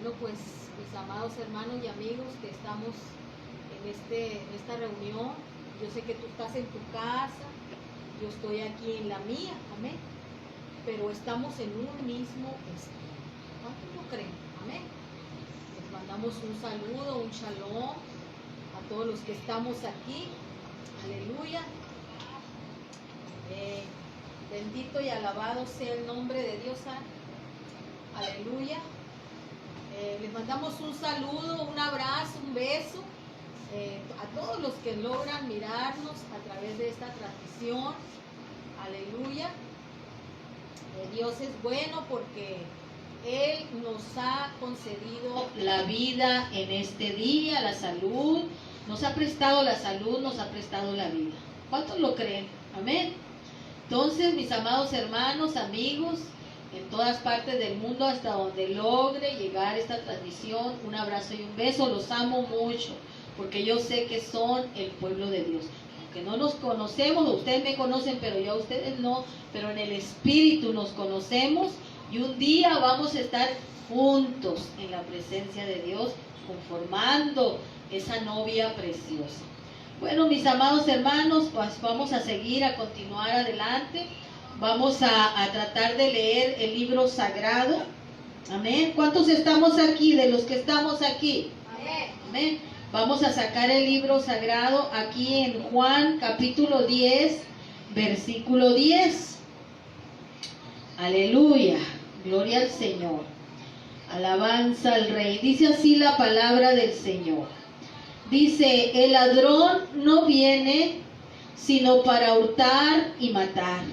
Bueno, pues mis amados hermanos y amigos que estamos en esta reunión, yo sé que tú estás en tu casa, yo estoy aquí en la mía, amén, pero estamos en un mismo espíritu. ¿Cuántos lo creen? Amén. Les mandamos un saludo, un shalom a todos los que estamos aquí. Aleluya. Bendito y alabado sea el nombre de Dios. Aleluya. Les mandamos un saludo, un abrazo, un beso a todos los que logran mirarnos a través de esta transmisión. Aleluya. Dios es bueno porque Él nos ha concedido la vida en este día, la salud. Nos ha prestado la salud, nos ha prestado la vida. ¿Cuántos lo creen? Amén. Entonces, mis amados hermanos, amigos, en todas partes del mundo, hasta donde logre llegar esta transmisión, un abrazo y un beso. Los amo mucho, porque yo sé que son el pueblo de Dios. Aunque no nos conocemos, ustedes me conocen, pero yo a ustedes no, pero en el Espíritu nos conocemos y un día vamos a estar juntos en la presencia de Dios, conformando esa novia preciosa. Bueno, mis amados hermanos, pues vamos a seguir, a continuar adelante. Vamos a tratar de leer el libro sagrado. Amén. ¿Cuántos estamos aquí? De los que estamos aquí. Amén. Amén. Vamos a sacar el libro sagrado aquí en Juan capítulo 10, versículo 10. Aleluya. Gloria al Señor. Alabanza al Rey. Dice así la palabra del Señor. Dice, el ladrón no viene sino para hurtar y matar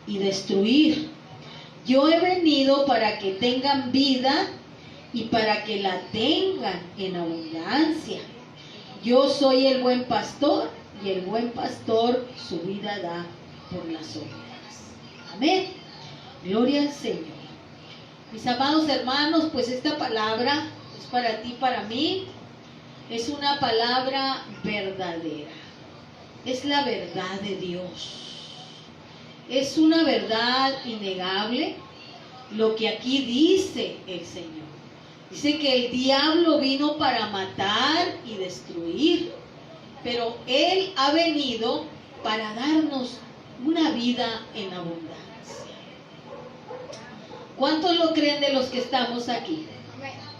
y destruir. Yo he venido para que tengan vida y para que la tengan en abundancia. Yo soy el buen pastor y el buen pastor su vida da por las ovejas. Amén. Gloria al Señor. Mis amados hermanos, pues esta palabra es para ti, para mí. Es una palabra verdadera. Es la verdad de Dios. Es una verdad innegable lo que aquí dice el Señor. Dice que el diablo vino para matar y destruir, pero Él ha venido para darnos una vida en abundancia. ¿Cuántos lo creen de los que estamos aquí?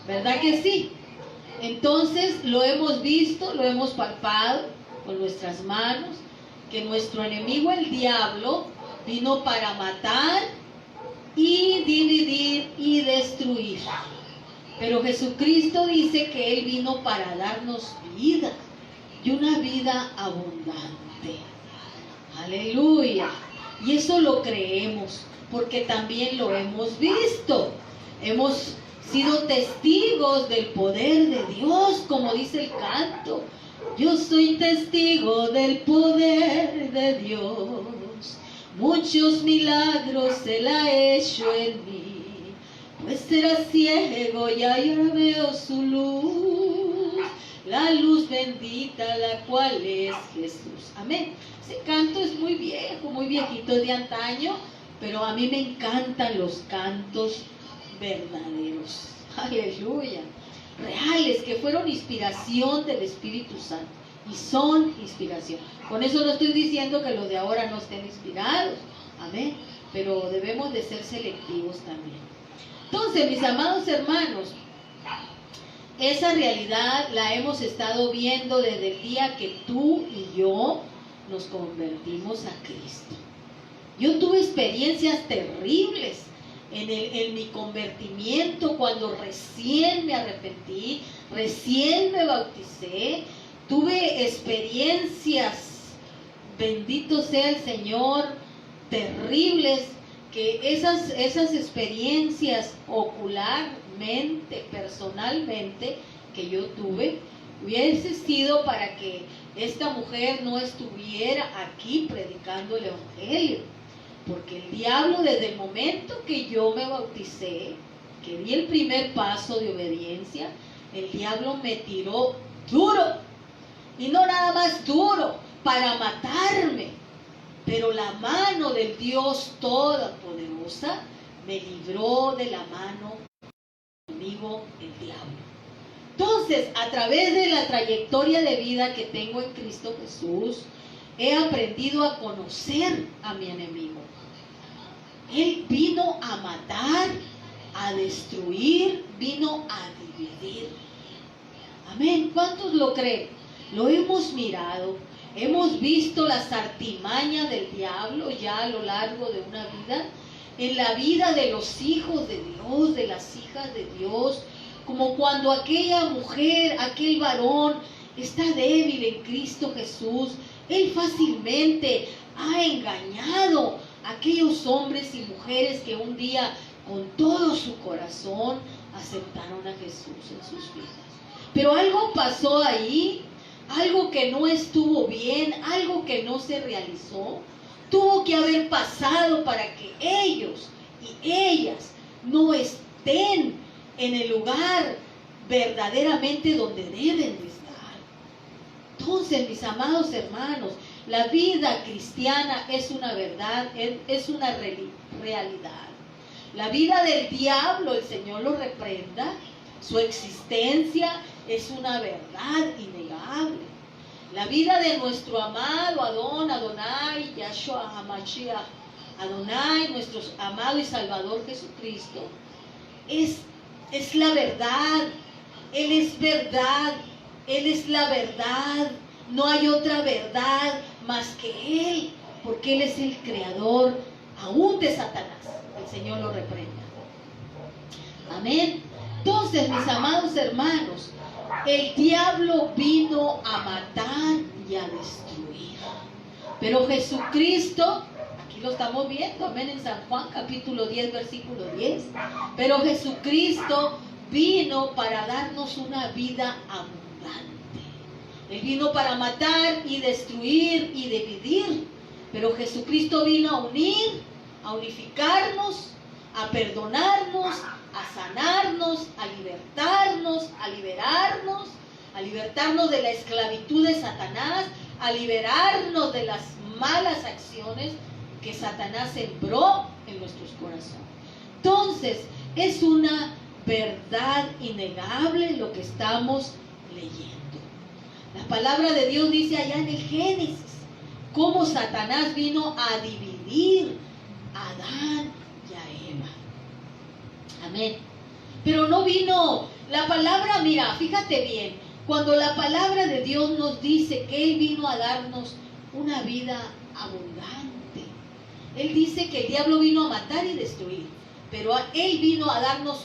¿Verdad que sí? Entonces lo hemos visto, lo hemos palpado con nuestras manos, que nuestro enemigo el diablo vino para matar y dividir y destruir. Pero Jesucristo dice que Él vino para darnos vida y una vida abundante. Aleluya. Y eso lo creemos porque también lo hemos visto. Hemos sido testigos del poder de Dios, como dice el canto. Yo soy testigo del poder de Dios. Muchos milagros Él ha hecho en mí. Pues era ciego y ahora veo su luz. La luz bendita, la cual es Jesús. Amén. Ese canto es muy viejo, muy viejito, de antaño, pero a mí me encantan los cantos verdaderos. Aleluya. Reales, que fueron inspiración del Espíritu Santo. Y son inspiración. Con eso no estoy diciendo que los de ahora no estén inspirados. Amén. Pero debemos de ser selectivos también. Entonces, mis amados hermanos, esa realidad la hemos estado viendo desde el día que tú y yo nos convertimos a Cristo. Yo tuve experiencias terribles en mi convertimiento cuando recién me arrepentí, recién me bauticé. Tuve experiencias, bendito sea el Señor, terribles, que esas experiencias ocularmente, personalmente, que yo tuve, hubiese sido para que esta mujer no estuviera aquí predicando el Evangelio. Porque el diablo, desde el momento que yo me bauticé, que di el primer paso de obediencia, el diablo me tiró duro. Y no nada más duro, para matarme. Pero la mano del Dios Todopoderosa me libró de la mano enemigo, el diablo. Entonces, a través de la trayectoria de vida que tengo en Cristo Jesús, he aprendido a conocer a mi enemigo. Él vino a matar, a destruir, vino a dividir. Amén. ¿Cuántos lo creen? Lo hemos mirado, hemos visto las artimañas del diablo ya a lo largo de una vida, en la vida de los hijos de Dios, de las hijas de Dios, como cuando aquella mujer, aquel varón está débil en Cristo Jesús, él fácilmente ha engañado a aquellos hombres y mujeres que un día con todo su corazón aceptaron a Jesús en sus vidas. Pero algo pasó ahí, algo que no estuvo bien, algo que no se realizó, tuvo que haber pasado para que ellos y ellas no estén en el lugar verdaderamente donde deben de estar. Entonces, mis amados hermanos, la vida cristiana es una verdad, es una realidad. La vida del diablo, el Señor lo reprenda, su existencia es una verdad innegable. La vida de nuestro amado Adonai, Yahshua HaMashiach, Adonai, nuestro amado y Salvador Jesucristo, es la verdad. Él es verdad, Él es la verdad. No hay otra verdad más que Él, porque Él es el creador aún de Satanás. El Señor lo reprenda. Amén. Entonces, mis amados hermanos, el diablo vino a matar y a destruir. Pero Jesucristo, aquí lo estamos viendo, amén, en San Juan capítulo 10, versículo 10. Pero Jesucristo vino para darnos una vida abundante. Él vino para matar y destruir y dividir. Pero Jesucristo vino a unir, a unificarnos, a perdonarnos, a sanarnos, a libertarnos, a libertarnos de la esclavitud de Satanás, a liberarnos de las malas acciones que Satanás sembró en nuestros corazones. Entonces, es una verdad innegable lo que estamos leyendo. La palabra de Dios dice allá en el Génesis, cómo Satanás vino a dividir a Adán y a Eva. Amén. Pero no vino, la palabra, mira, fíjate bien, cuando la palabra de Dios nos dice que Él vino a darnos una vida abundante, Él dice que el diablo vino a matar y destruir, pero Él vino a darnos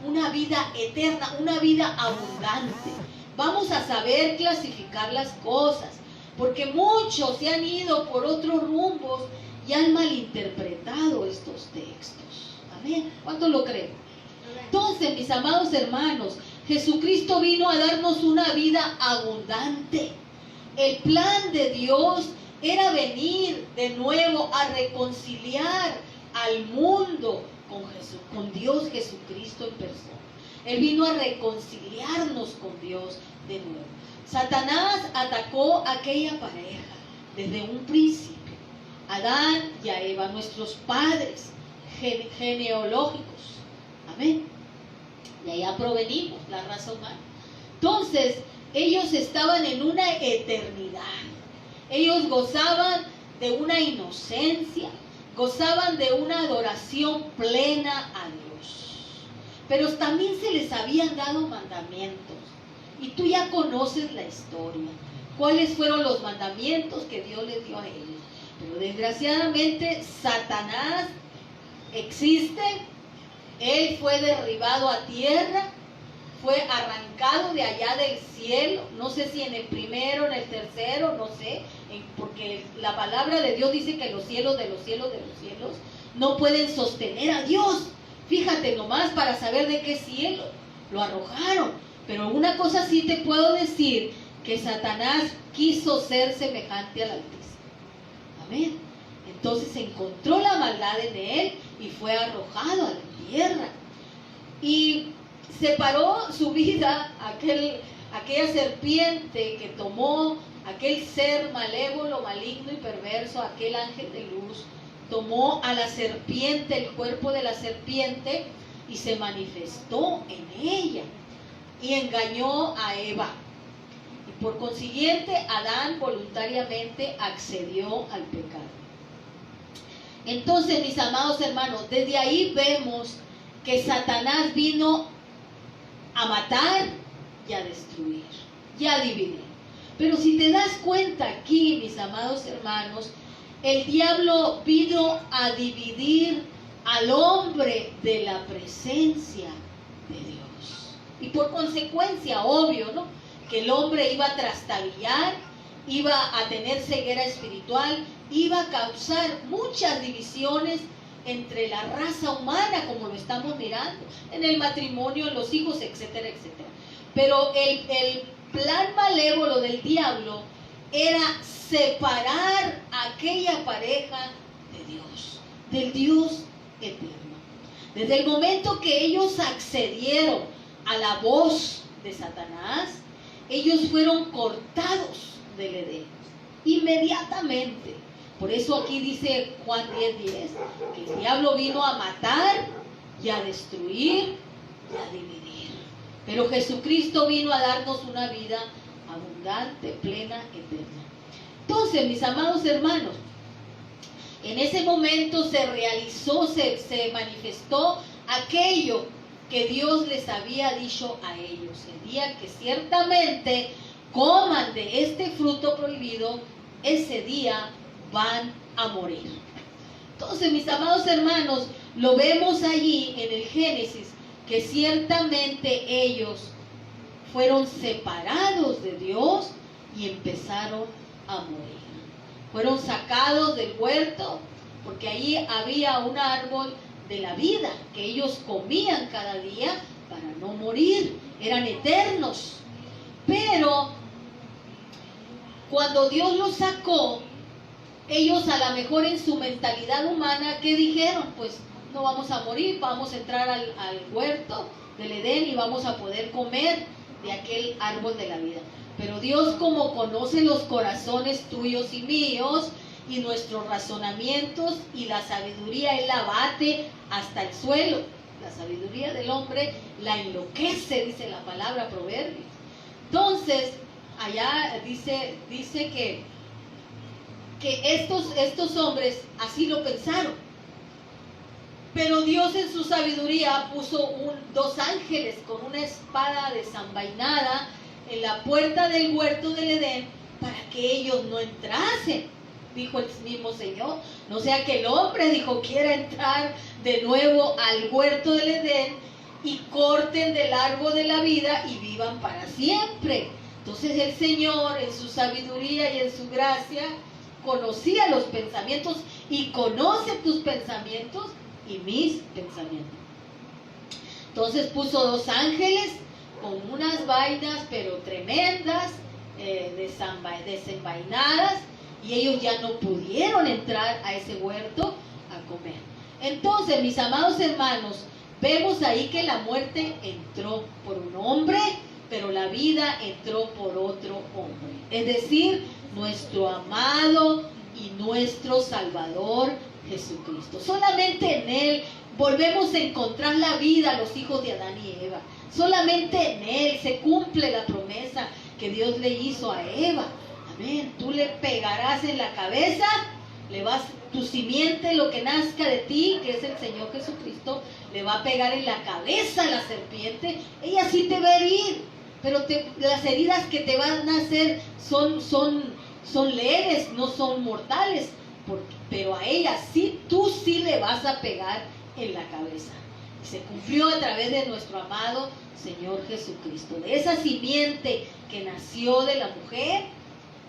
una vida eterna, una vida abundante. Vamos a saber clasificar las cosas, porque muchos se han ido por otros rumbos y han malinterpretado estos textos. Amén. ¿Cuántos lo creen? Entonces, mis amados hermanos, Jesucristo vino a darnos una vida abundante. El plan de Dios era venir de nuevo a reconciliar al mundo con Dios Jesucristo en persona. Él vino a reconciliarnos con Dios de nuevo. Satanás atacó a aquella pareja desde un principio. Adán y a Eva, nuestros padres genealógicos. Amén. De allá provenimos, la raza humana. Entonces, ellos estaban en una eternidad. Ellos gozaban de una inocencia, gozaban de una adoración plena a Dios. Pero también se les habían dado mandamientos. Y tú ya conoces la historia. ¿Cuáles fueron los mandamientos que Dios les dio a ellos? Pero desgraciadamente Satanás existe. Él fue derribado a tierra, fue arrancado de allá del cielo, no sé si en el primero, en el tercero, no sé, porque la palabra de Dios dice que los cielos de los cielos de los cielos no pueden sostener a Dios. Fíjate nomás para saber de qué cielo lo arrojaron. Pero una cosa sí te puedo decir, que Satanás quiso ser semejante al Altísimo. Amén. Entonces encontró la maldad en él y fue arrojado a la tierra. Y separó su vida aquella serpiente que tomó, aquel ser malévolo, maligno y perverso, aquel ángel de luz, tomó a la serpiente, el cuerpo de la serpiente, y se manifestó en ella y engañó a Eva. Y por consiguiente, Adán voluntariamente accedió al pecado. Entonces, mis amados hermanos, desde ahí vemos que Satanás vino a matar y a destruir y a dividir. Pero si te das cuenta aquí, mis amados hermanos, el diablo vino a dividir al hombre de la presencia de Dios. Y por consecuencia, obvio, ¿no?, que el hombre iba a trastabillar, iba a tener ceguera espiritual, iba a causar muchas divisiones entre la raza humana, como lo estamos mirando, en el matrimonio, en los hijos, etcétera, etcétera. Pero el plan malévolo del diablo era separar a aquella pareja de Dios, del Dios eterno. Desde el momento que ellos accedieron a la voz de Satanás, ellos fueron cortados del Edén, inmediatamente. Por eso aquí dice Juan 10:10, que el diablo vino a matar y a destruir y a dividir. Pero Jesucristo vino a darnos una vida abundante, plena, eterna. Entonces, mis amados hermanos, en ese momento se realizó, se manifestó aquello que Dios les había dicho a ellos. El día que ciertamente coman de este fruto prohibido, ese día van a morir. Entonces, mis amados hermanos, lo vemos allí en el Génesis, que ciertamente ellos fueron separados de Dios y empezaron a morir. Fueron sacados del huerto, porque allí había un árbol de la vida que ellos comían cada día para no morir, eran eternos. Pero cuando Dios los sacó, ellos a lo mejor en su mentalidad humana, ¿qué dijeron? Pues no vamos a morir, vamos a entrar al huerto del Edén y vamos a poder comer de aquel árbol de la vida. Pero Dios, como conoce los corazones tuyos y míos y nuestros razonamientos y la sabiduría, Él la bate hasta el suelo. La sabiduría del hombre la enloquece, dice la palabra Proverbios. Entonces, allá dice que estos hombres así lo pensaron. Pero Dios en su sabiduría puso dos ángeles con una espada desenvainada en la puerta del huerto del Edén para que ellos no entrasen, dijo el mismo Señor. No sea que el hombre, dijo, quiera entrar de nuevo al huerto del Edén y corten del árbol de la vida y vivan para siempre. Entonces el Señor en su sabiduría y en su gracia conocía los pensamientos y conoce tus pensamientos y mis pensamientos. Entonces puso dos ángeles con unas vainas pero tremendas, desenvainadas, y ellos ya no pudieron entrar a ese huerto a comer. Entonces, mis amados hermanos, vemos ahí que la muerte entró por un hombre, pero la vida entró por otro hombre, es decir, nuestro amado y nuestro Salvador Jesucristo. Solamente en Él volvemos a encontrar la vida, los hijos de Adán y Eva. Solamente en Él se cumple la promesa que Dios le hizo a Eva. Amén. Tú le pegarás en la cabeza, tu simiente, lo que nazca de ti, que es el Señor Jesucristo, le va a pegar en la cabeza a la serpiente. Ella sí te va a herir, pero las heridas que te van a hacer son leves, no son mortales, pero a ella sí, tú sí le vas a pegar en la cabeza. Y se cumplió a través de nuestro amado Señor Jesucristo. De esa simiente que nació de la mujer,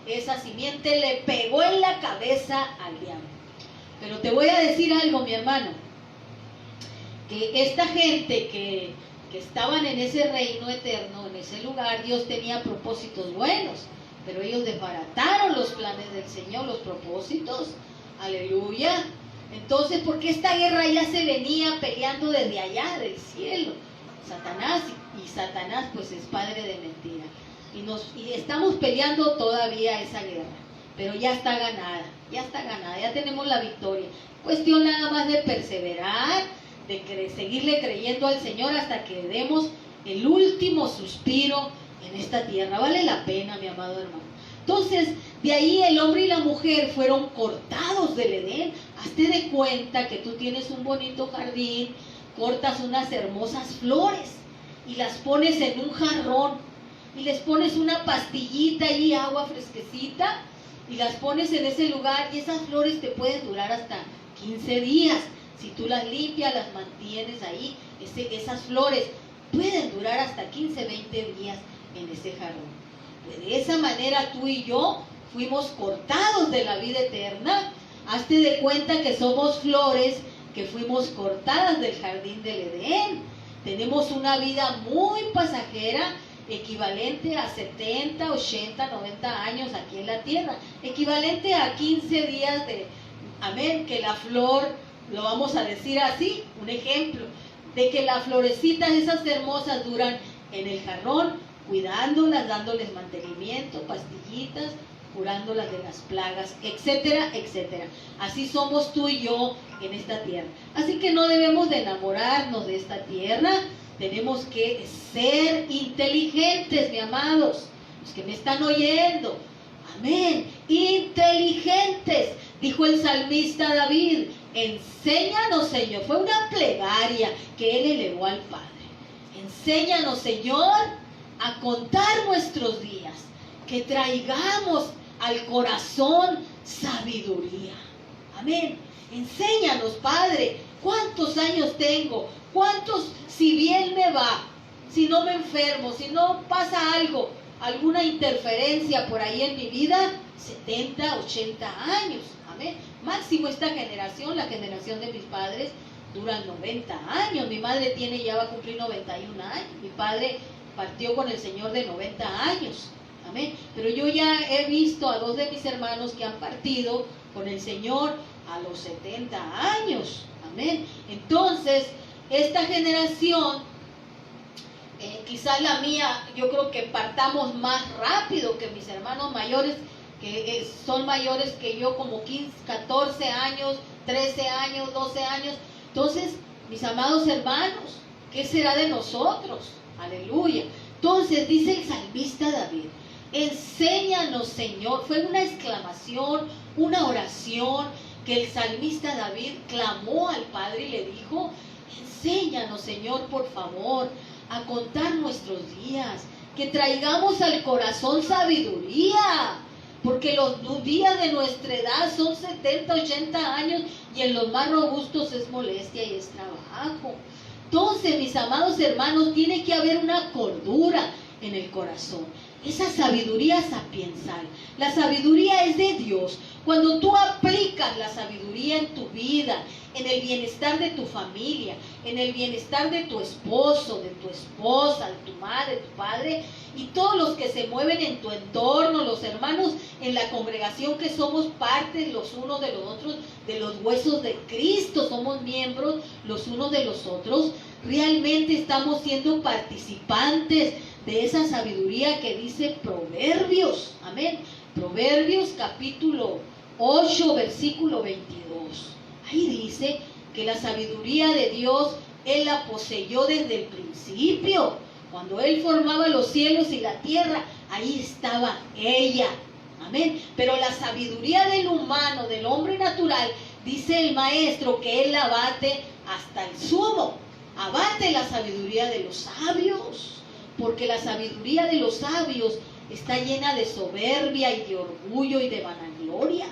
esa simiente le pegó en la cabeza al diablo. Pero te voy a decir algo, mi hermano, que esta gente que estaban en ese reino eterno, en ese lugar, Dios tenía propósitos buenos, pero ellos desbarataron los planes del Señor, los propósitos. Aleluya. Entonces, porque esta guerra ya se venía peleando desde allá del cielo, Satanás, y Satanás pues es padre de mentira, y estamos peleando todavía esa guerra, pero ya está ganada, ya tenemos la victoria. Cuestión nada más de perseverar, seguirle creyendo al Señor hasta que demos el último suspiro en esta tierra. Vale la pena, mi amado hermano. Entonces, de ahí el hombre y la mujer fueron cortados del Edén. Hazte de cuenta que tú tienes un bonito jardín, cortas unas hermosas flores y las pones en un jarrón y les pones una pastillita y agua fresquecita y las pones en ese lugar, y esas flores te pueden durar hasta 15 días. Si tú las limpias, las mantienes ahí, esas flores pueden durar hasta 15, 20 días en ese jarrón. De esa manera tú y yo fuimos cortados de la vida eterna. Hazte de cuenta que somos flores que fuimos cortadas del jardín del Edén. Tenemos una vida muy pasajera, equivalente a 70, 80, 90 años aquí en la tierra, equivalente a 15 días de, amén, que la flor, lo vamos a decir así, un ejemplo, de que las florecitas esas hermosas duran en el jarrón, cuidándolas, dándoles mantenimiento, pastillitas, curándolas de las plagas, etcétera, etcétera. Así somos tú y yo en esta tierra. Así que no debemos de enamorarnos de esta tierra. Tenemos que ser inteligentes, mis amados, los que me están oyendo. Amén. Inteligentes, dijo el salmista David. Enséñanos, Señor. Fue una plegaria que él elevó al Padre. Enséñanos, Señor, a contar nuestros días, que traigamos al corazón sabiduría. Amén. Enséñanos, Padre, cuántos años tengo, cuántos, si bien me va, si no me enfermo, si no pasa algo, alguna interferencia por ahí en mi vida, 70, 80 años. Amén. Máximo esta generación, la generación de mis padres, duran 90 años. Mi madre ya va a cumplir 91 años. Mi padre partió con el Señor de 90 años. Amén. Pero yo ya he visto a 2 de mis hermanos que han partido con el Señor a los 70 años. Amén. Entonces, esta generación, quizás la mía, yo creo que partamos más rápido que mis hermanos mayores, que son mayores que yo, como 15, 14 años, 13 años, 12 años. Entonces, mis amados hermanos, ¿qué será de nosotros? Aleluya. Entonces dice el salmista David, enséñanos, Señor. Fue una exclamación, una oración que el salmista David clamó al Padre y le dijo, enséñanos, Señor, por favor, a contar nuestros días, que traigamos al corazón sabiduría, porque los días de nuestra edad son 70, 80 años y en los más robustos es molestia y es trabajo. Entonces, mis amados hermanos, tiene que haber una cordura en el corazón, esa sabiduría sapiensal. La sabiduría es de Dios. Cuando tú aplicas la sabiduría en tu vida, en el bienestar de tu familia, en el bienestar de tu esposo, de tu esposa, de tu madre, de tu padre, y todos los que se mueven en tu entorno, los hermanos en la congregación que somos partes los unos de los otros, de los huesos de Cristo, somos miembros los unos de los otros, realmente estamos siendo participantes de esa sabiduría que dice Proverbios. Amén. Proverbios capítulo 8, versículo 22. Ahí dice que la sabiduría de Dios, Él la poseyó desde el principio. Cuando Él formaba los cielos y la tierra, ahí estaba ella. Amén. Pero la sabiduría del humano, del hombre natural, dice el maestro que Él la abate hasta el sumo. Abate la sabiduría de los sabios, porque la sabiduría de los sabios está llena de soberbia y de orgullo y de vanagloria.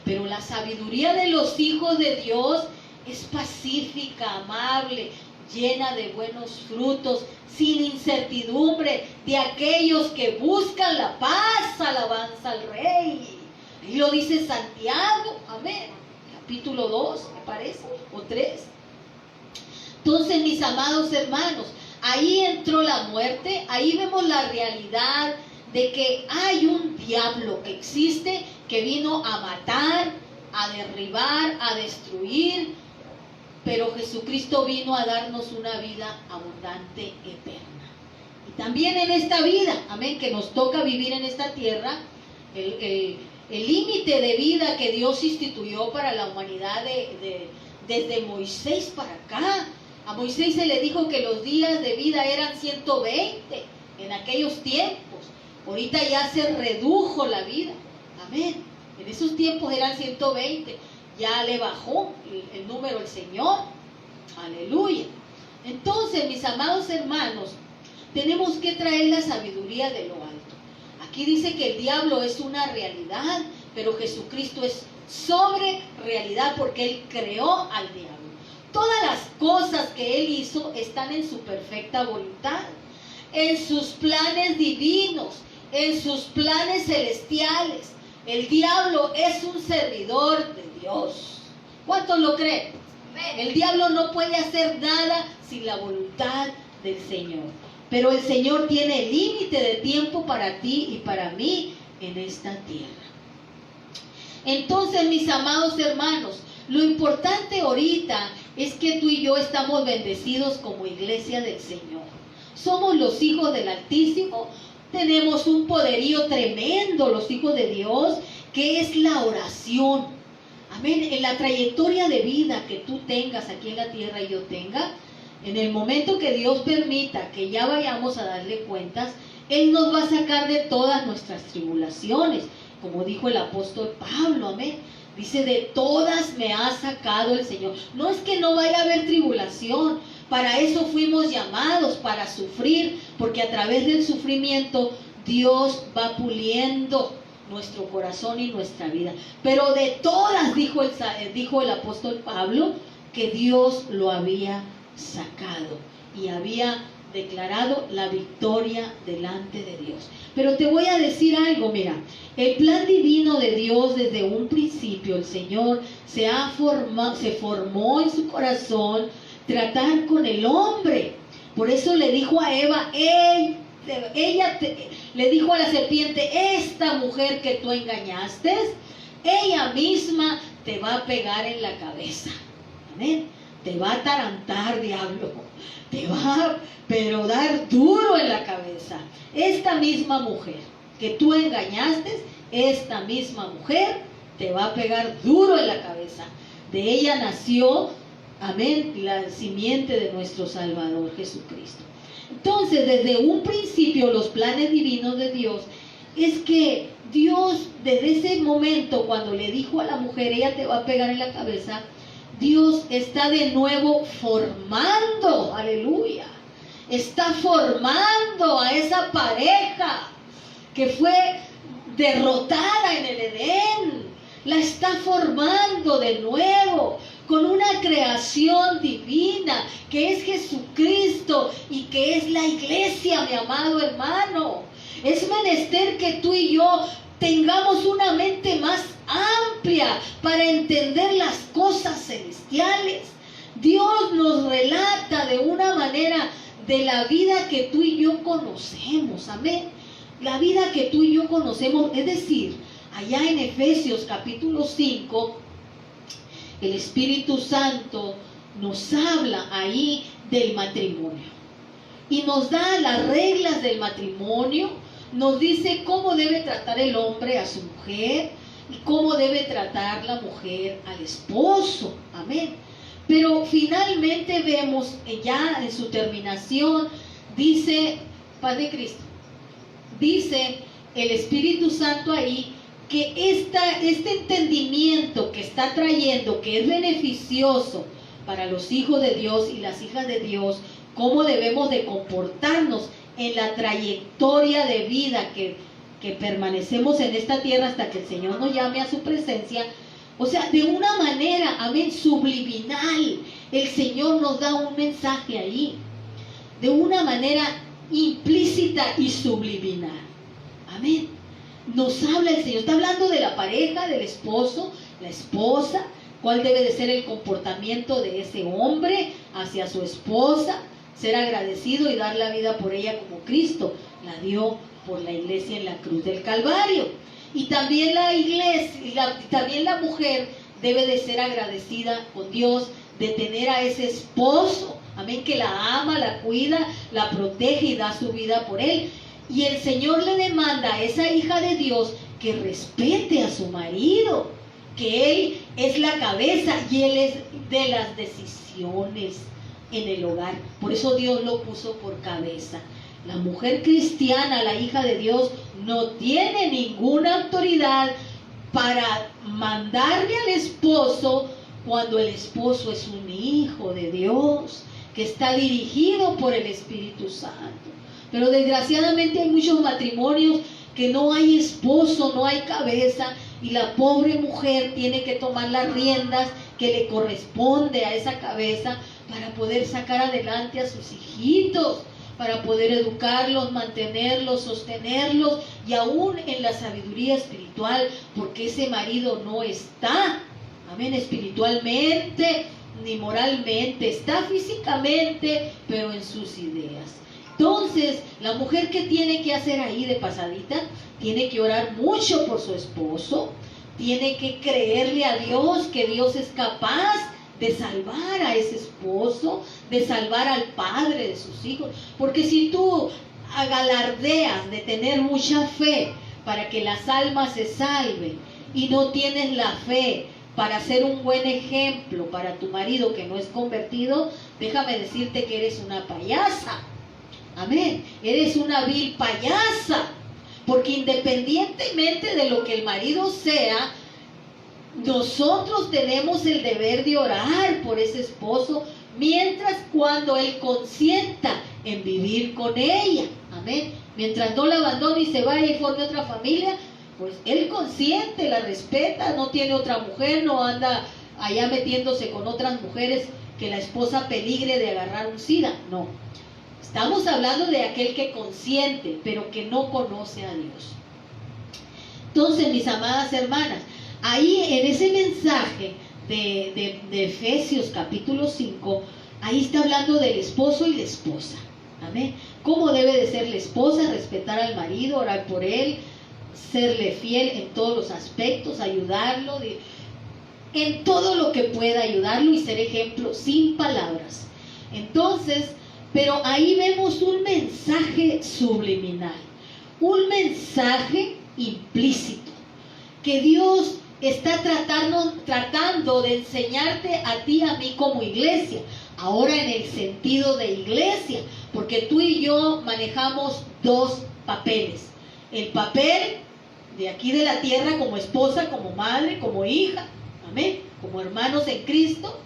Pero la sabiduría de los hijos de Dios es pacífica, amable, llena de buenos frutos, sin incertidumbre, de aquellos que buscan la paz. Alabanza al Rey. Ahí lo dice Santiago, amén, capítulo 2, me parece, o 3. Entonces, mis amados hermanos, ahí entró la muerte. Ahí vemos la realidad de que hay un diablo que existe, que vino a matar, a derribar, a destruir, pero Jesucristo vino a darnos una vida abundante, eterna. Y también en esta vida, amén, que nos toca vivir en esta tierra, el límite de vida que Dios instituyó para la humanidad desde Moisés para acá, A Moisés se le dijo que los días de vida eran 120 en aquellos tiempos. Ahorita ya se redujo la vida. Amén. En esos tiempos eran 120. Ya le bajó el número el Señor. Aleluya. Entonces, mis amados hermanos, tenemos que traer la sabiduría de lo alto. Aquí dice que el diablo es una realidad, pero Jesucristo es sobre realidad porque Él creó al diablo. Todas las cosas que Él hizo están en su perfecta voluntad, en sus planes divinos, en sus planes celestiales. El diablo es un servidor de Dios. ¿Cuántos lo creen? El diablo no puede hacer nada sin la voluntad del Señor. Pero el Señor tiene límite de tiempo para ti y para mí en esta tierra. Entonces, mis amados hermanos, lo importante ahorita es que tú y yo estamos bendecidos como iglesia del Señor. Somos los hijos del Altísimo. Tenemos un poderío tremendo, los hijos de Dios, que es la oración. Amén. En la trayectoria de vida que tú tengas aquí en la tierra y yo tenga, en el momento que Dios permita que ya vayamos a darle cuentas, Él nos va a sacar de todas nuestras tribulaciones. Como dijo el apóstol Pablo, amén. Dice, de todas me ha sacado el Señor. No es que no vaya a haber tribulación. Para eso fuimos llamados, para sufrir, porque a través del sufrimiento Dios va puliendo nuestro corazón y nuestra vida. Pero de todas, dijo el apóstol Pablo, que Dios lo había sacado y había declarado la victoria delante de Dios. Pero te voy a decir algo, mira, el plan divino de Dios desde un principio, el Señor se formó en su corazón tratar con el hombre. Por eso le dijo a Eva, le dijo a la serpiente, esta mujer que tú engañaste, ella misma te va a pegar en la cabeza. Amén. Te va a atarantar, diablo. Te va pero dar duro en la cabeza. Esta misma mujer que tú engañaste, esta misma mujer te va a pegar duro en la cabeza. De ella nació, amén, la simiente de nuestro Salvador Jesucristo. Entonces, desde un principio, los planes divinos de Dios es que Dios, desde ese momento, cuando le dijo a la mujer, ella te va a pegar en la cabeza, Dios está de nuevo formando, aleluya, está formando a esa pareja que fue derrotada en el Edén, la está formando de nuevo con una creación divina que es Jesucristo y que es la iglesia, mi amado hermano. Es menester que tú y yo tengamos una mente más amplia para entender las cosas celestiales. Dios nos relata de una manera de la vida que tú y yo conocemos, amén. La vida que tú y yo conocemos, es decir, allá en Efesios capítulo 5, el Espíritu Santo nos habla ahí del matrimonio y nos da las reglas del matrimonio, nos dice cómo debe tratar el hombre a su mujer y cómo debe tratar la mujer al esposo, amén. Pero finalmente vemos ya en su terminación, dice, paz de Cristo, dice el Espíritu Santo ahí, que este entendimiento que está trayendo, que es beneficioso para los hijos de Dios y las hijas de Dios, cómo debemos de comportarnos en la trayectoria de vida que permanecemos en esta tierra hasta que el Señor nos llame a su presencia. O sea, de una manera, amén, subliminal, el Señor nos da un mensaje ahí, de una manera implícita y subliminal, amén. Nos habla el Señor, está hablando de la pareja, del esposo, la esposa, cuál debe de ser el comportamiento de ese hombre hacia su esposa, ser agradecido y dar la vida por ella como Cristo la dio por la iglesia en la cruz del Calvario. Y también la iglesia, también la mujer debe de ser agradecida con Dios, de tener a ese esposo, amén, que la ama, la cuida, la protege y da su vida por él. Y el Señor le demanda a esa hija de Dios que respete a su marido, que él es la cabeza y él es de las decisiones. en el hogar. Por eso Dios lo puso por cabeza. La mujer cristiana, la hija de Dios, no tiene ninguna autoridad para mandarle al esposo cuando el esposo es un hijo de Dios, que está dirigido por el Espíritu Santo. Pero desgraciadamente hay muchos matrimonios que no hay esposo, no hay cabeza, y la pobre mujer tiene que tomar las riendas que le corresponde a esa cabeza para poder sacar adelante a sus hijitos, para poder educarlos, mantenerlos, sostenerlos, y aún en la sabiduría espiritual, porque ese marido no está, amén, espiritualmente ni moralmente, está físicamente, pero en sus ideas. Entonces, la mujer, ¿qué tiene que hacer ahí de pasadita? Tiene que orar mucho por su esposo, tiene que creerle a Dios que Dios es capaz de salvar a ese esposo, de salvar al padre de sus hijos. Porque si tú agalardeas de tener mucha fe para que las almas se salven y no tienes la fe para ser un buen ejemplo para tu marido que no es convertido, déjame decirte que eres una payasa. Amén. Eres una vil payasa. Porque independientemente de lo que el marido sea, nosotros tenemos el deber de orar por ese esposo mientras cuando él consienta en vivir con ella. Amén. Mientras no la abandone y se vaya y forme otra familia, pues él consiente, la respeta, no tiene otra mujer, no anda allá metiéndose con otras mujeres que la esposa peligre de agarrar un SIDA. No. Estamos hablando de aquel que consiente, pero que no conoce a Dios. Entonces, mis amadas hermanas, ahí en ese mensaje de Efesios capítulo 5, ahí está hablando del esposo y la esposa. Amén. ¿Cómo debe de ser la esposa? Respetar al marido, orar por él, serle fiel en todos los aspectos, ayudarlo, en todo lo que pueda ayudarlo y ser ejemplo sin palabras. Entonces, pero ahí vemos un mensaje subliminal, un mensaje implícito, que Dios está tratando de enseñarte a ti y a mí como iglesia, ahora en el sentido de iglesia, porque tú y yo manejamos dos papeles, el papel de aquí de la tierra como esposa, como madre, como hija, amén, como hermanos en Cristo,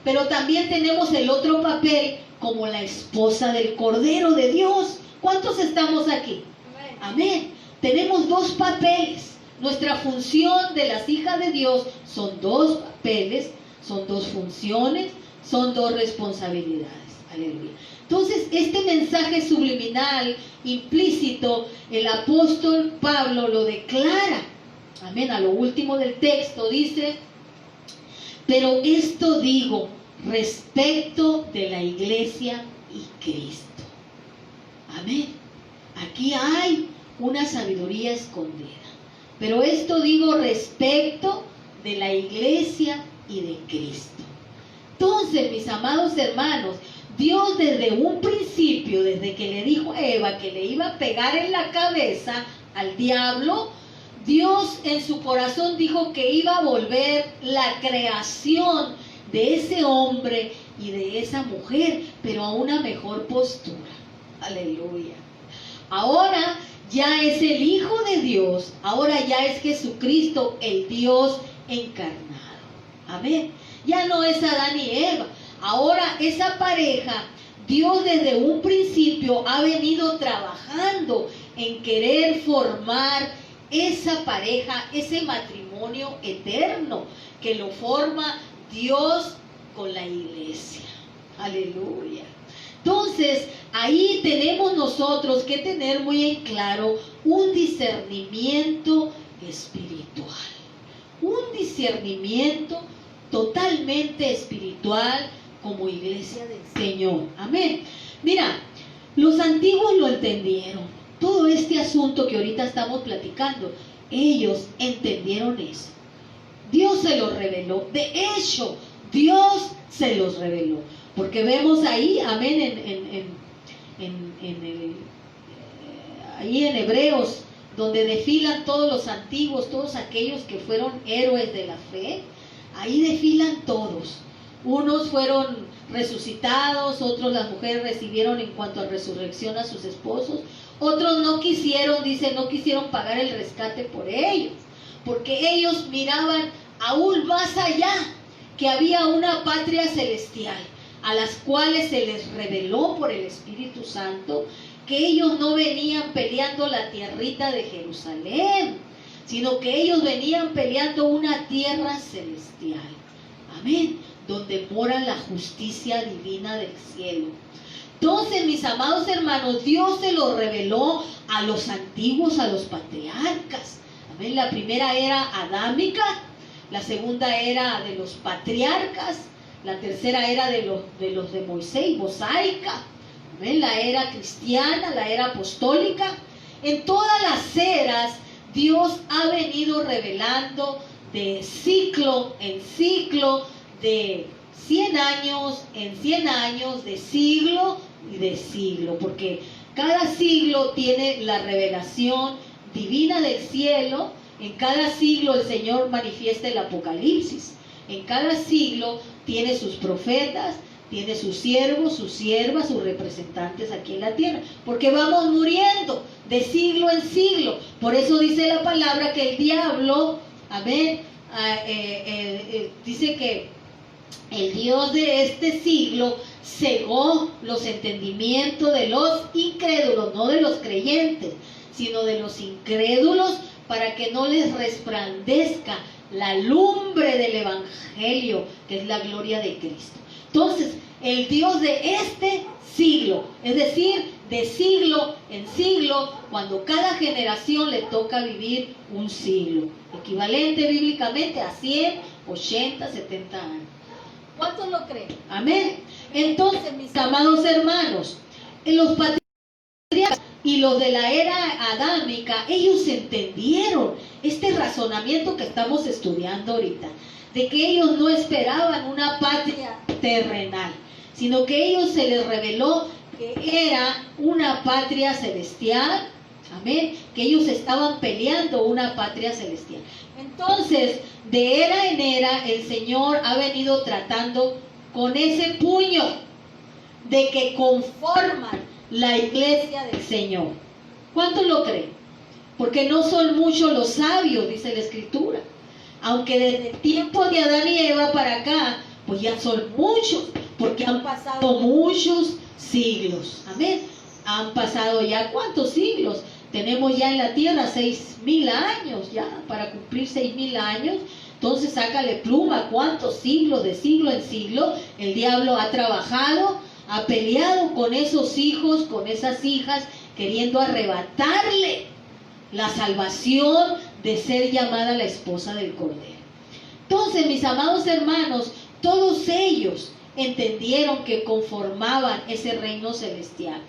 pero también tenemos el otro papel como la esposa del Cordero de Dios. ¿Cuántos estamos aquí? Amén. Tenemos dos papeles. Nuestra función de las hijas de Dios son dos papeles, son dos funciones, son dos responsabilidades. Aleluya. Entonces, este mensaje subliminal, implícito, el apóstol Pablo lo declara. Amén. A lo último del texto dice: pero esto digo respecto de la iglesia y Cristo. Amén. Aquí hay una sabiduría escondida. Pero esto digo respecto de la iglesia y de Cristo. Entonces, mis amados hermanos, Dios desde un principio, desde que le dijo a Eva que le iba a pegar en la cabeza al diablo, Dios en su corazón dijo que iba a volver la creación de ese hombre y de esa mujer, pero a una mejor postura. Aleluya. Ahora ya es el Hijo de Dios, ahora ya es Jesucristo, el Dios encarnado. Amén. Ya no es Adán y Eva. Ahora esa pareja, Dios desde un principio ha venido trabajando en querer formar esa pareja, ese matrimonio eterno que lo forma Dios con la iglesia. Aleluya. Entonces, ahí tenemos nosotros que tener muy en claro un discernimiento espiritual. Un discernimiento totalmente espiritual como iglesia del Señor. Amén. Mira, los antiguos lo entendieron. Todo este asunto que ahorita estamos platicando, ellos entendieron eso. Dios se los reveló. De hecho, Dios se los reveló. Porque vemos ahí, amén, ahí en Hebreos, donde desfilan todos los antiguos, todos aquellos que fueron héroes de la fe, ahí desfilan todos. Unos fueron resucitados, otros las mujeres recibieron en cuanto a resurrección a sus esposos, otros no quisieron, dice, no quisieron pagar el rescate por ellos, porque ellos miraban aún más allá, que había una patria celestial, a las cuales se les reveló por el Espíritu Santo, que ellos no venían peleando la tierrita de Jerusalén, sino que ellos venían peleando una tierra celestial. Amén. Donde mora la justicia divina del cielo. Entonces, mis amados hermanos, Dios se lo reveló a los antiguos, a los patriarcas. Amén. La primera era adámica, la segunda era de los patriarcas, la tercera era de los de Moisés, mosaica. Amén. La era cristiana, la era apostólica. En todas las eras, Dios ha venido revelando de ciclo en ciclo, de 100 años en 100 años, de siglo y de siglo, porque cada siglo tiene la revelación divina del cielo. En cada siglo el Señor manifiesta el Apocalipsis. En cada siglo tiene sus profetas, tiene sus siervos, sus siervas, sus representantes aquí en la tierra, porque vamos muriendo de siglo en siglo. Por eso dice la palabra que el diablo, amén, dice que el Dios de este siglo cegó los entendimientos de los incrédulos, no de los creyentes, sino de los incrédulos, para que no les resplandezca la lumbre del Evangelio, que es la gloria de Cristo. Entonces, el Dios de este siglo, es decir, de siglo en siglo, cuando cada generación le toca vivir un siglo, equivalente bíblicamente a 100, 80, 70 años. ¿Cuántos lo creen? Amén. Entonces, mis amados hermanos, los patriarcas y los de la era adámica, ellos entendieron este razonamiento que estamos estudiando ahorita, de que ellos no esperaban una patria terrenal, sino que ellos se les reveló que era una patria celestial. Amén. Que ellos estaban peleando una patria celestial. Entonces, de era en era, el Señor ha venido tratando con ese puño de que conforman la iglesia del Señor. ¿Cuántos lo creen? Porque no son muchos los sabios, dice la Escritura. Aunque desde el tiempo de Adán y Eva para acá, pues ya son muchos, porque han pasado muchos siglos. Amén. Han pasado ya ¿cuántos siglos? Tenemos ya en la tierra 6,000 años, ya para cumplir 6,000 años. Entonces sácale pluma, ¿cuántos siglos? De siglo en siglo el diablo ha trabajado, ha peleado con esos hijos, con esas hijas, queriendo arrebatarle la salvación de ser llamada la esposa del Cordero. Entonces, mis amados hermanos, todos ellos entendieron que conformaban ese reino celestial.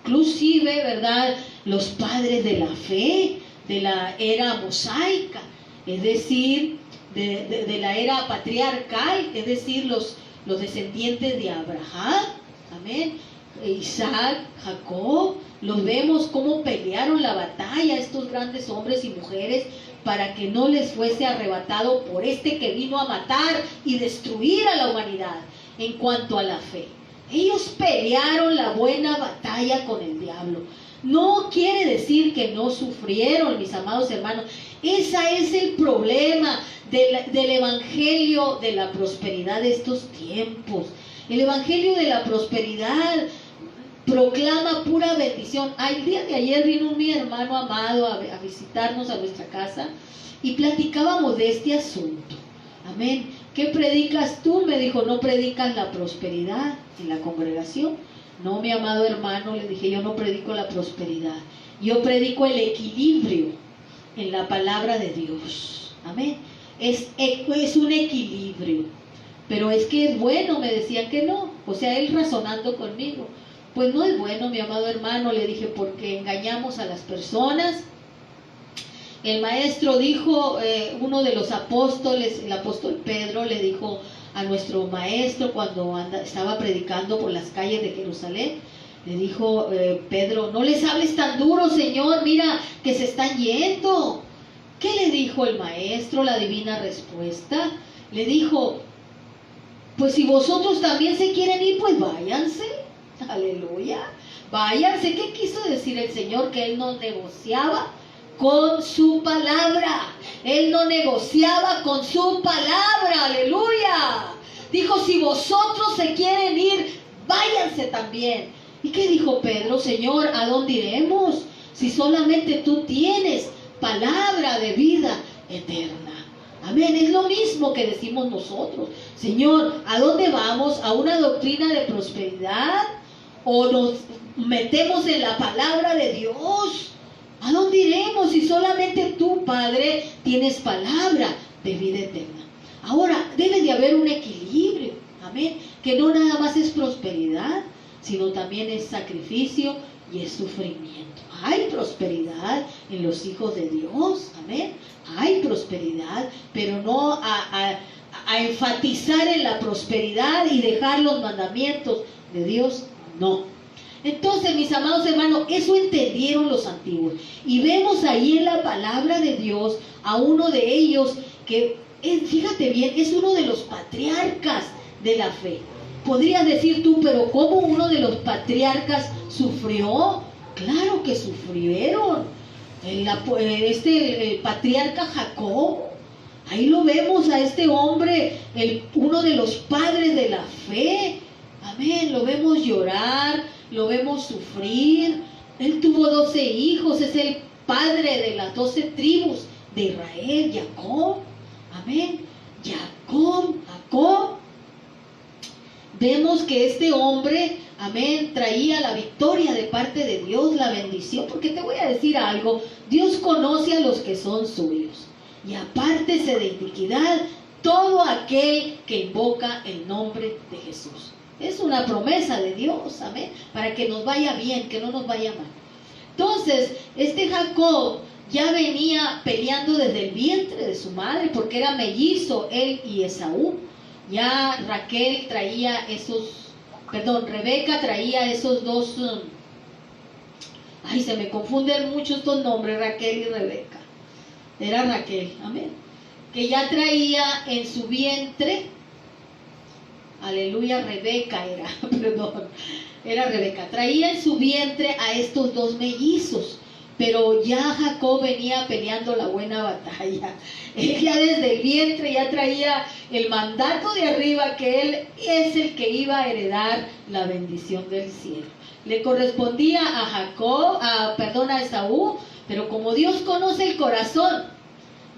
Inclusive, ¿verdad?, los padres de la fe, de la era mosaica, es decir, de la era patriarcal, es decir, los descendientes de Abraham, amén, Isaac, Jacob, los vemos cómo pelearon la batalla estos grandes hombres y mujeres para que no les fuese arrebatado por este que vino a matar y destruir a la humanidad en cuanto a la fe. Ellos pelearon la buena batalla con el diablo. No quiere decir que no sufrieron, mis amados hermanos. Ese es el problema del evangelio de la prosperidad de estos tiempos. El evangelio de la prosperidad proclama pura bendición. El día de ayer vino mi hermano amado a visitarnos a nuestra casa y platicábamos de este asunto. Amén. ¿Qué predicas tú? Me dijo, ¿no predicas la prosperidad en la congregación? No, mi amado hermano, le dije, yo no predico la prosperidad. Yo predico el equilibrio en la palabra de Dios. Amén. Es un equilibrio. Pero es que es bueno, me decían que no. O sea, él razonando conmigo. Pues no es bueno, mi amado hermano, le dije, porque engañamos a las personas. El maestro dijo, uno de los apóstoles, el apóstol Pedro, le dijo a nuestro maestro cuando estaba predicando por las calles de Jerusalén, le dijo, Pedro, no les hables tan duro, Señor, mira que se están yendo. ¿Qué le dijo el maestro? La divina respuesta. Le dijo, pues si vosotros también se quieren ir, pues váyanse. Aleluya. Váyanse. ¿Qué quiso decir el Señor? Que Él no negociaba con su palabra. Él no negociaba con su palabra. Aleluya. Dijo, si vosotros se quieren ir, váyanse también. ¿Y qué dijo Pedro? Señor, ¿a dónde iremos? Si solamente tú tienes palabra de vida eterna. Amén. Es lo mismo que decimos nosotros. Señor, ¿a dónde vamos? ¿A una doctrina de prosperidad? ¿O nos metemos en la palabra de Dios? ¿A dónde iremos si solamente tú, Padre, tienes palabra de vida eterna? Ahora, debe de haber un equilibrio. Amén. Que no nada más es prosperidad, sino también es sacrificio y es sufrimiento. Hay prosperidad en los hijos de Dios. Amén. Hay prosperidad, pero no a enfatizar en la prosperidad y dejar los mandamientos de Dios. No. Entonces, mis amados hermanos, eso entendieron los antiguos. Y vemos ahí en la palabra de Dios a uno de ellos que, fíjate bien, es uno de los patriarcas de la fe. Podrías decir tú, pero ¿cómo uno de los patriarcas sufrió? Claro que sufrieron. El patriarca Jacob, ahí lo vemos a este hombre, uno de los padres de la fe. Amén, lo vemos llorar, lo vemos sufrir. Él tuvo 12 hijos, es el padre de las 12 tribus de Israel, Jacob. Amén, Jacob. Vemos que este hombre, amén, traía la victoria de parte de Dios, la bendición. Porque te voy a decir algo, Dios conoce a los que son suyos. Y apártese de iniquidad todo aquel que invoca el nombre de Jesús. Es una promesa de Dios, amén, para que nos vaya bien, que no nos vaya mal. Entonces, este Jacob ya venía peleando desde el vientre de su madre, porque era mellizo él y Esaú. Ya Rebeca traía esos dos, se me confunden mucho estos nombres, Raquel y Rebeca. Era Raquel, amén, que ya traía en su vientre, aleluya, Rebeca era Rebeca, traía en su vientre a estos dos mellizos. Pero ya Jacob venía peleando la buena batalla. Él ya desde el vientre ya traía el mandato de arriba, que él es el que iba a heredar la bendición del cielo. Le correspondía a Esaú, pero como Dios conoce el corazón,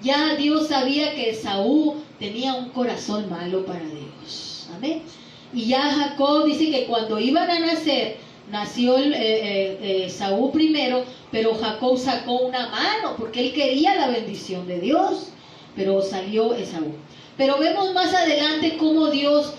ya Dios sabía que Esaú tenía un corazón malo para Dios. Amén. Y ya Jacob dice que cuando iban a nacer, nació Esaú primero, pero Jacob sacó una mano porque él quería la bendición de Dios, pero salió Esaú. Pero vemos más adelante cómo Dios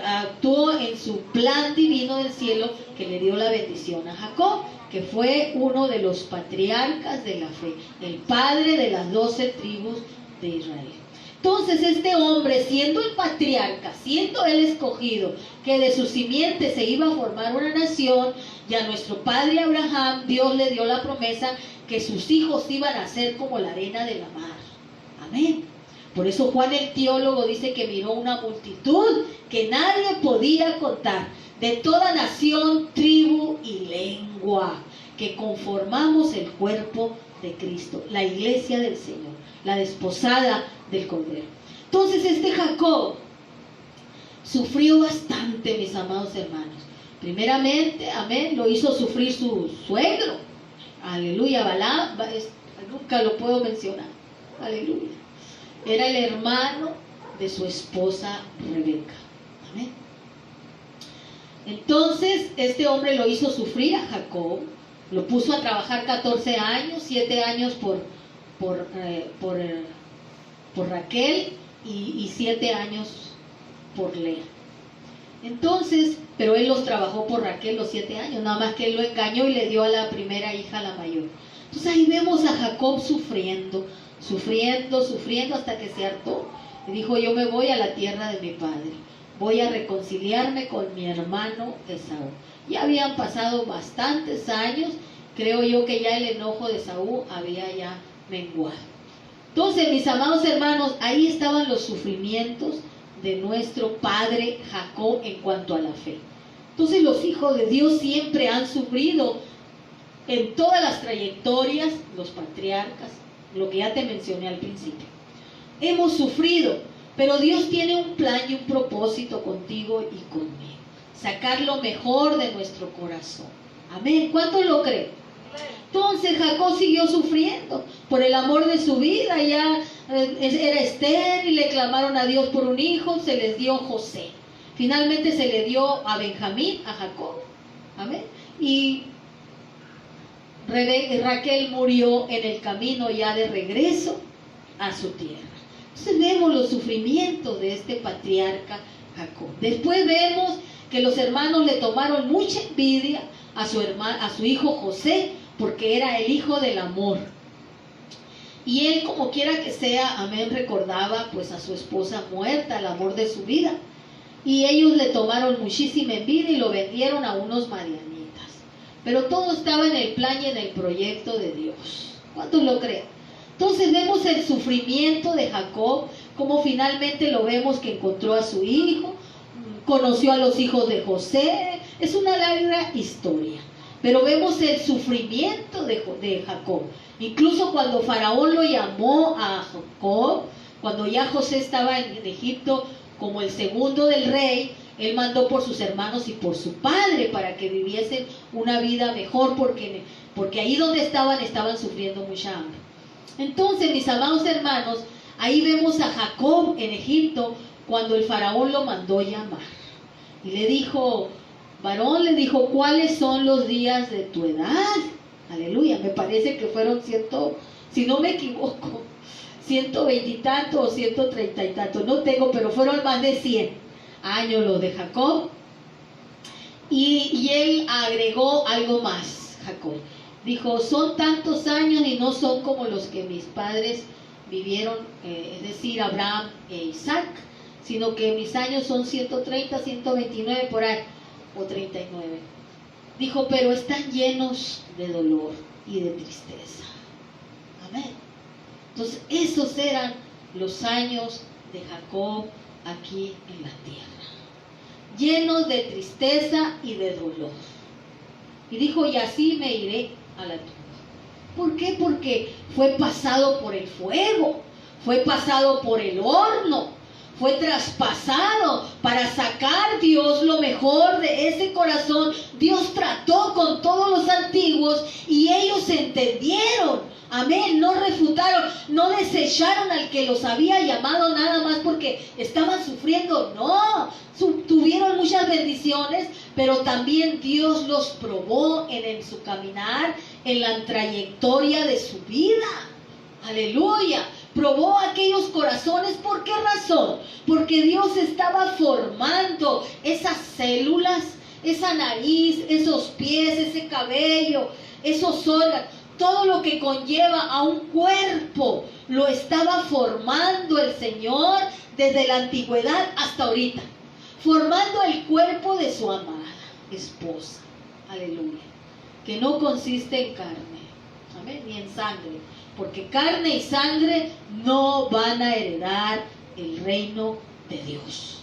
actuó en su plan divino del cielo, que le dio la bendición a Jacob, que fue uno de los patriarcas de la fe, el padre de las 12 tribus de Israel. Entonces este hombre, siendo el patriarca, siendo el escogido, que de su simiente se iba a formar una nación, y a nuestro padre Abraham, Dios le dio la promesa que sus hijos iban a ser como la arena de la mar. Amén. Por eso Juan el teólogo dice que miró una multitud que nadie podía contar, de toda nación, tribu y lengua, que conformamos el cuerpo de Cristo, la iglesia del Señor, la desposada del Cordero. Entonces este Jacob sufrió bastante, mis amados hermanos. Primeramente, amén, lo hizo sufrir su suegro. Aleluya, Balaam, nunca lo puedo mencionar. Aleluya. Era el hermano de su esposa Rebeca. Amén. Entonces, este hombre lo hizo sufrir a Jacob. Lo puso a trabajar 14 años, 7 años por Raquel y 7 años por Lea. Entonces, pero él los trabajó por Raquel los 7 años, nada más que él lo engañó y le dio a la primera hija, la mayor. Entonces ahí vemos a Jacob sufriendo hasta que se hartó. Y dijo, yo me voy a la tierra de mi padre, voy a reconciliarme con mi hermano Esaú. Ya habían pasado bastantes años, creo yo que ya el enojo de Esaú había ya menguado. Entonces, mis amados hermanos, ahí estaban los sufrimientos de nuestro padre Jacob en cuanto a la fe. Entonces los hijos de Dios siempre han sufrido en todas las trayectorias, los patriarcas, lo que ya te mencioné al principio. Hemos sufrido, pero Dios tiene un plan y un propósito contigo y conmigo. Sacar lo mejor de nuestro corazón. Amén. ¿Cuántos lo creen? Entonces Jacob siguió sufriendo por el amor de su vida. Ya era estéril, le clamaron a Dios por un hijo, se les dio José. Finalmente se le dio a Benjamín, a Jacob. Amén. Y Raquel murió en el camino ya de regreso a su tierra. Entonces vemos los sufrimientos de este patriarca Jacob. Después vemos que los hermanos le tomaron mucha envidia a su hijo José, porque era el hijo del amor. Y él, como quiera que sea, amén, recordaba pues a su esposa muerta, el amor de su vida. Y ellos le tomaron muchísima envidia y lo vendieron a unos madianitas. Pero todo estaba en el plan y en el proyecto de Dios. ¿Cuántos lo creen? Entonces vemos el sufrimiento de Jacob, como finalmente lo vemos que encontró a su hijo, conoció a los hijos de José. Es una larga historia. Pero vemos el sufrimiento de Jacob. Incluso cuando Faraón lo llamó a Jacob, cuando ya José estaba en Egipto como el segundo del rey, él mandó por sus hermanos y por su padre para que viviesen una vida mejor, porque ahí donde estaban sufriendo mucha hambre. Entonces, mis amados hermanos, ahí vemos a Jacob en Egipto cuando el Faraón lo mandó llamar. Y le dijo, varón, le dijo, ¿cuáles son los días de tu edad? Aleluya, me parece que fueron si no me equivoco, 120 y tanto o 130 y tanto, no tengo, pero fueron más de 100 años los de Jacob. Y él agregó algo más, Jacob. Dijo, son tantos años y no son como los que mis padres vivieron, es decir, Abraham e Isaac, sino que mis años son 130, 129 por ahí, o 39. Dijo, pero están llenos de dolor y de tristeza. Amén. Entonces, esos eran los años de Jacob aquí en la tierra. Llenos de tristeza y de dolor. Y dijo, y así me iré a la tumba. ¿Por qué? Porque fue pasado por el fuego, fue pasado por el horno, fue traspasado para sacar Dios lo mejor de ese corazón. Dios trató con todos los antiguos y ellos entendieron. Amén, no refutaron, no desecharon al que los había llamado nada más porque estaban sufriendo. No, tuvieron muchas bendiciones, pero también Dios los probó en su caminar, en la trayectoria de su vida. Aleluya. Probó aquellos corazones. ¿Por qué razón? Porque Dios estaba formando esas células, esa nariz, esos pies, ese cabello, esos órganos, todo lo que conlleva a un cuerpo, lo estaba formando el Señor desde la antigüedad hasta ahorita, formando el cuerpo de su amada esposa. Aleluya. Que no consiste en carne, amén, ni en sangre, porque carne y sangre no van a heredar el reino de Dios.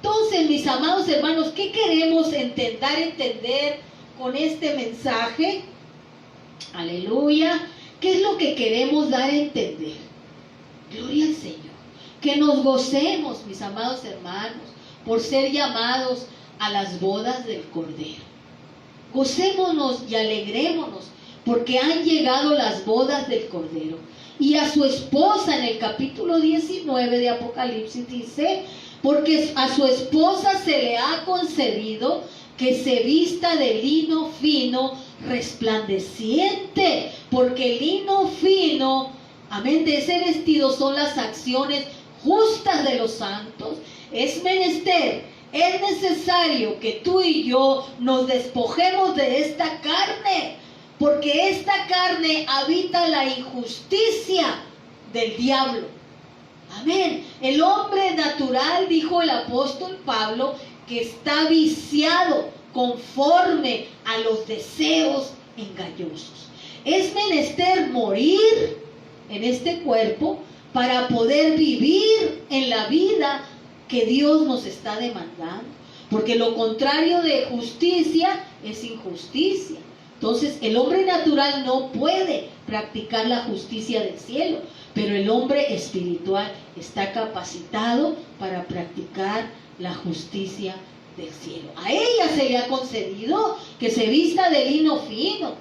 Entonces, mis amados hermanos, ¿qué queremos entender con este mensaje? Aleluya. ¿Qué es lo que queremos dar a entender? Gloria al Señor. Que nos gocemos, mis amados hermanos, por ser llamados a las bodas del Cordero. Gocémonos y alegrémonos porque han llegado las bodas del Cordero. Y a su esposa, en el capítulo 19 de Apocalipsis dice, porque a su esposa se le ha concedido que se vista de lino fino, resplandeciente, porque el lino fino, amén, de ese vestido son las acciones justas de los santos. Es menester, es necesario que tú y yo nos despojemos de esta carne, porque esta carne habita la injusticia del diablo. Amén. El hombre natural, dijo el apóstol Pablo, que está viciado conforme a los deseos engañosos. Es menester morir en este cuerpo para poder vivir en la vida que Dios nos está demandando. Porque lo contrario de justicia es injusticia. Entonces el hombre natural no puede practicar la justicia del cielo, pero el hombre espiritual está capacitado para practicar la justicia del cielo. A ella se le ha concedido que se vista de lino fino.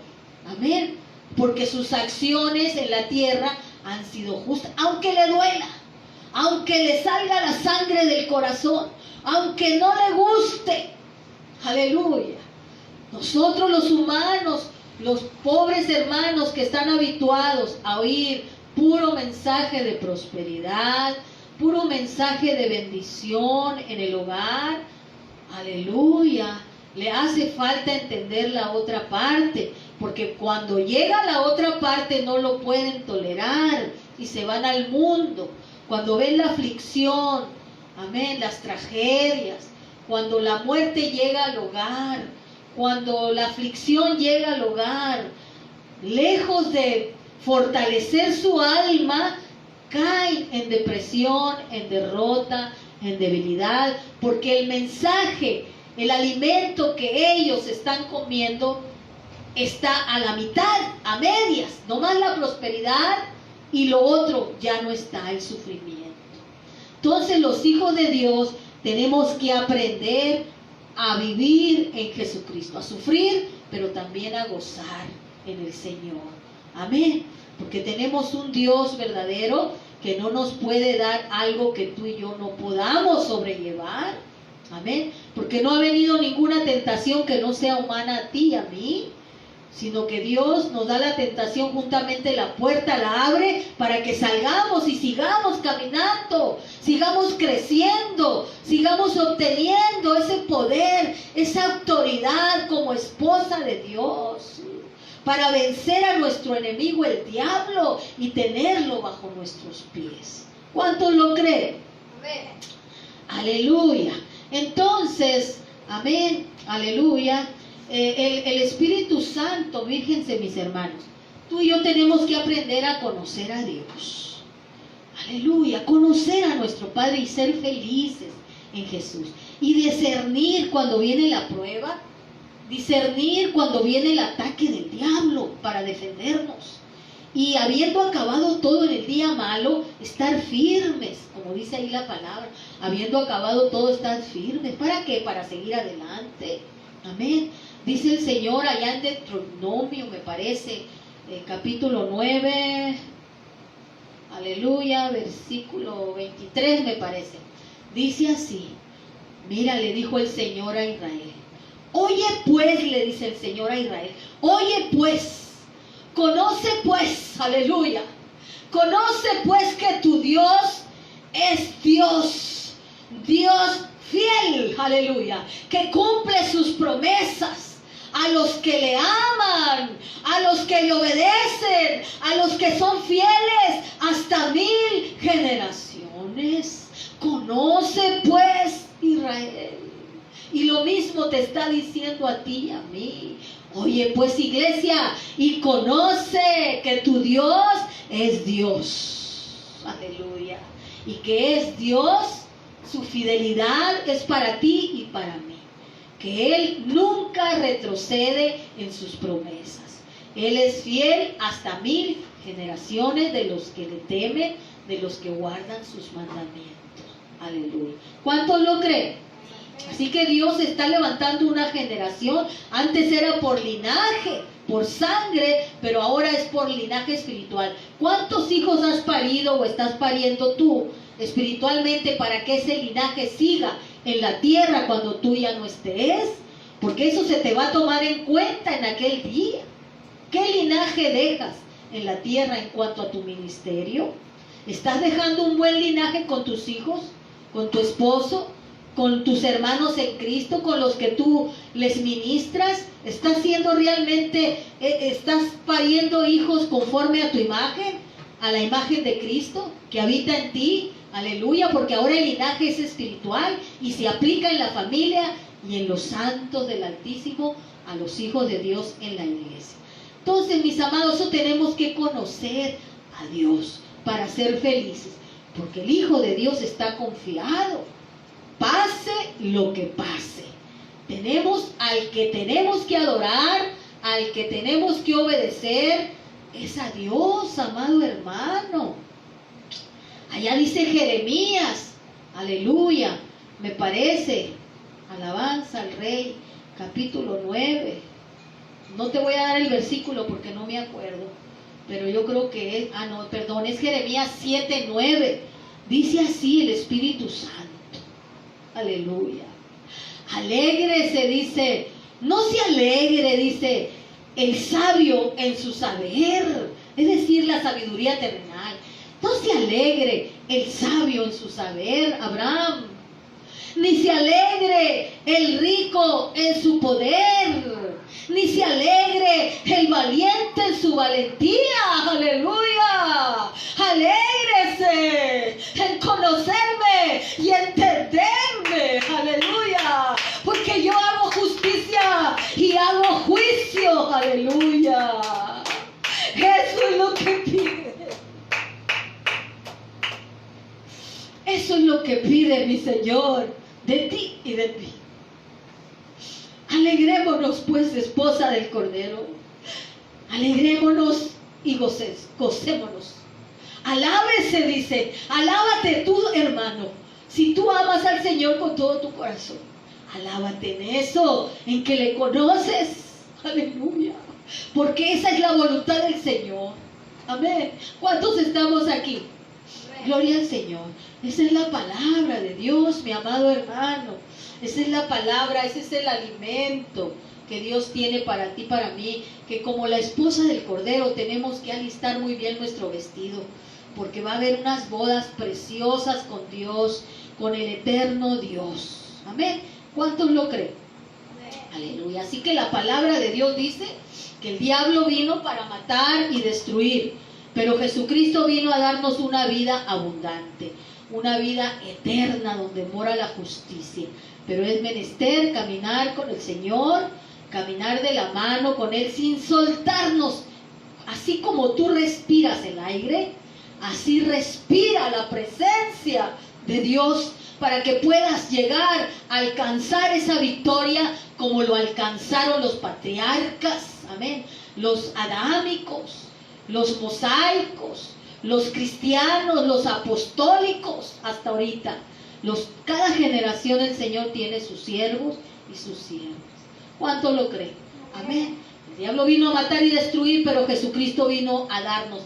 Amén. Porque sus acciones en la tierra han sido justas, aunque le duela, aunque le salga la sangre del corazón, aunque no le guste. Aleluya. Nosotros los humanos, los pobres hermanos que están habituados a oír puro mensaje de prosperidad, puro mensaje de bendición en el hogar, aleluya, le hace falta entender la otra parte, porque cuando llega la otra parte no lo pueden tolerar y se van al mundo. Cuando ven la aflicción, amén, las tragedias, cuando la muerte llega al hogar, cuando la aflicción llega al hogar, lejos de fortalecer su alma, caen en depresión, en derrota, en debilidad, porque el mensaje, el alimento que ellos están comiendo está a la mitad, a medias, nomás la prosperidad y lo otro ya no está, el sufrimiento. Entonces los hijos de Dios tenemos que aprender a vivir en Jesucristo, a sufrir, pero también a gozar en el Señor. Amén. Porque tenemos un Dios verdadero que no nos puede dar algo que tú y yo no podamos sobrellevar. Amén. Porque no ha venido ninguna tentación que no sea humana a ti y a mí, sino que Dios nos da la tentación, juntamente la puerta la abre para que salgamos y sigamos caminando, sigamos creciendo, sigamos obteniendo ese poder, esa autoridad como esposa de Dios, para vencer a nuestro enemigo el diablo y tenerlo bajo nuestros pies. ¿Cuántos lo creen? Amén. Aleluya. Entonces, amén, aleluya. El Espíritu Santo, fíjense mis hermanos, tú y yo tenemos que aprender a conocer a Dios. Aleluya, conocer a nuestro Padre y ser felices en Jesús. Y discernir cuando viene la prueba, discernir cuando viene el ataque del diablo para defendernos. Y habiendo acabado todo en el día malo, estar firmes, como dice ahí la palabra, habiendo acabado todo, estar firmes. ¿Para qué? Para seguir adelante. Amén. Dice el Señor allá en Deuteronomio, me parece, capítulo 9, aleluya, versículo 23 me parece. Dice así, mira, le dijo el Señor a Israel. Oye pues, le dice el Señor a Israel, oye pues, conoce pues, aleluya, conoce pues que tu Dios es Dios, Dios fiel, aleluya, que cumple sus promesas a los que le aman, a los que le obedecen, a los que son fieles hasta 1000 generaciones. Conoce pues, Israel. Y lo mismo te está diciendo a ti y a mí. Oye pues, iglesia, y conoce que tu Dios es Dios. Aleluya. Y que es Dios, su fidelidad es para ti y para mí. Que Él nunca retrocede en sus promesas. Él es fiel hasta 1000 generaciones de los que le temen, de los que guardan sus mandamientos. Aleluya. ¿Cuántos lo creen? Así que Dios está levantando una generación. Antes era por linaje, por sangre, pero ahora es por linaje espiritual. ¿Cuántos hijos has parido o estás pariendo tú espiritualmente para que ese linaje siga en la tierra cuando tú ya no estés? Porque eso se te va a tomar en cuenta en aquel día. ¿Qué linaje dejas en la tierra en cuanto a tu ministerio? ¿Estás dejando un buen linaje con tus hijos, con tu esposo, con tus hermanos en Cristo, con los que tú les ministras? ¿Estás siendo realmente, estás pariendo hijos conforme a tu imagen, a la imagen de Cristo que habita en ti? Aleluya, porque ahora el linaje es espiritual y se aplica en la familia y en los santos del Altísimo, a los hijos de Dios en la iglesia. Entonces, mis amados, eso tenemos que conocer a Dios para ser felices, porque el Hijo de Dios está confiado pase lo que pase. Tenemos al que tenemos que adorar, al que tenemos que obedecer, es a Dios, amado hermano. Allá dice Jeremías, aleluya, me parece, alabanza al Rey, capítulo 9. No te voy a dar el versículo porque no me acuerdo, pero yo creo que es, es Jeremías 7:9. Dice así el Espíritu Santo, aleluya. Alégrese, dice, no se alegre, dice, el sabio en su saber, es decir, la sabiduría terrenal. No se alegre el sabio en su saber, Abraham, ni se alegre el rico en su poder, ni se alegre el valiente en su valentía, aleluya. Alégrese en conocerme y entenderme, aleluya, porque yo hago justicia y hago juicio, aleluya. Eso es lo que pide. Eso es lo que pide mi Señor de ti y de ti. Alegrémonos pues, esposa del Cordero. Alegrémonos y gocémonos. Alábese, dice, alábate tú, hermano. Si tú amas al Señor con todo tu corazón, alábate en eso, en que le conoces. Aleluya. Porque esa es la voluntad del Señor. Amén. ¿Cuántos estamos aquí? Gloria al Señor. Esa es la palabra de Dios, mi amado hermano. Esa es la palabra, ese es el alimento que Dios tiene para ti, para mí. Que como la esposa del Cordero tenemos que alistar muy bien nuestro vestido, porque va a haber unas bodas preciosas con Dios, con el eterno Dios. Amén. ¿Cuántos lo creen? Aleluya. Así que la palabra de Dios dice que el diablo vino para matar y destruir, pero Jesucristo vino a darnos una vida abundante, una vida eterna donde mora la justicia. Pero es menester caminar con el Señor, caminar de la mano con Él sin soltarnos. Así como tú respiras el aire, así respira la presencia de Dios, para que puedas llegar a alcanzar esa victoria como lo alcanzaron los patriarcas, amén, los adámicos, los mosaicos, los cristianos, los apostólicos, hasta ahorita. Cada generación el Señor tiene sus siervos y sus siervas. ¿Cuánto lo creen? Amén. El diablo vino a matar y destruir, pero Jesucristo vino a darnos.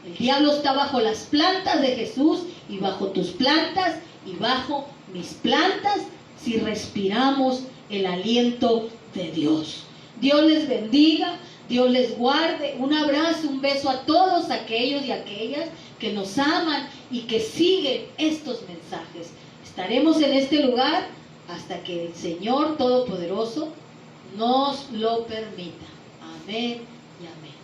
El diablo está bajo las plantas de Jesús y bajo tus plantas y bajo mis plantas si respiramos el aliento de Dios. Dios les bendiga, Dios les guarde. Un abrazo, un beso a todos aquellos y aquellas que nos aman y que siguen estos mensajes. Estaremos en este lugar hasta que el Señor Todopoderoso nos lo permita. Amén y amén.